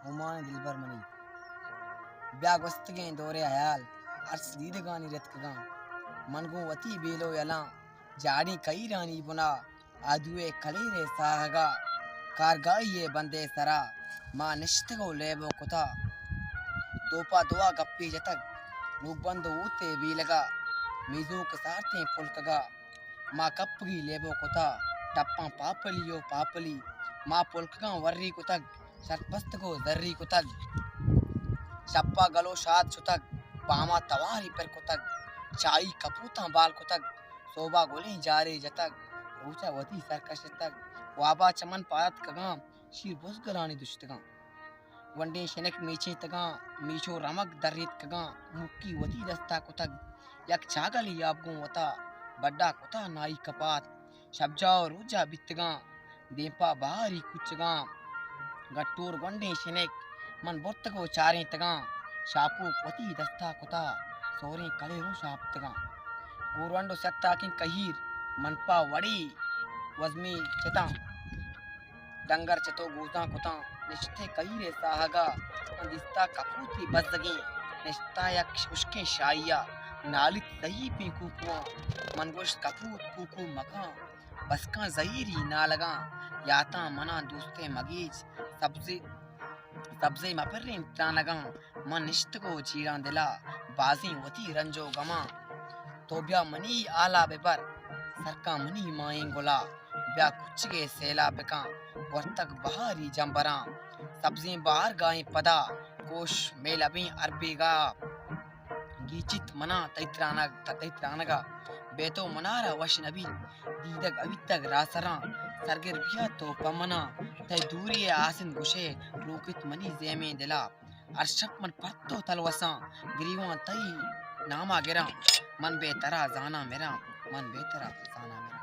हुमान दिलबर money ब्या वस्तगे दोरे हयाल ours दीदगानी रतकगा मनगो वती बेलो यला जाड़ी कई रानी बुना आदुए कलीरे साहगा कारगाइये बंदे सरा माँ निश्तगो लेबो कुता दोपा दुआ गप्पी जतक नुबंद ऊते बीलगा मीजू कसारते पुलकगा माँ कपगी लेबो कुता टप्पा पापलियो पापली माँ पुलकगा वर्री कुतक शतपस्त को दर्री कुतक शप्पा गलो शाद छुतक पामा तवारी पर कुतक चाई कपूता बाल कुतक सोबा गोली जारे जतक रोचा वती सरकश तक वाबा चमन पायत कगा शीर बुजगरानी दुष्टगा वंडे शनक मीचे तगा मीचो रमक दर्रित कगा मुक्की वती दस्ता कुतक यक चागल याबगो वता बड्डा कुता नाई कपात शब्जाओ रूजा बितगा देपा बाहरी कुचगा गट्टूर वंडे शनक मन बोत्तगो चारे तगा शापू वती दस्ता कुता सोरे कलेरो शाप्तगा गोरवंडो सत्ता की कहीर मनपा वड़ी वजमी चता डंगर चतो गोता कुता निश्ते कहीरे साहगा दिस्ता कपूती बजगी निश्ता या उसके शाइया नालित दही पी कुकुआ मनगोश कपूत कुकू मका बसका जहीरी ना लगा याता मना दोस्ते मगीज सब्जी सब्जे मपरिन त्रानगा मन निश्त को चीरा दिला बाजी वती रंजो गमा तोब्या मनी आला बेबर सरका मनी माएं गोला ब्या कुछ के सेला बेका वर्तक बहारी जंबरा सब्जी बाहर गाय पदा कोश मेलबी अरबीगा गीचित मना तैत्रानगा बेतो मनारा वश नबी दीदक अवितक रासरा सरगिर बिया तो पमना तै दूरी आसिन गुशे रोकित मनी जेमे दिला अर्शक मन पत्तो तलवसा ग्रीवा तई नामा गिरा मन बेतरा जाना मेरा मन बेतरा जाना मेरा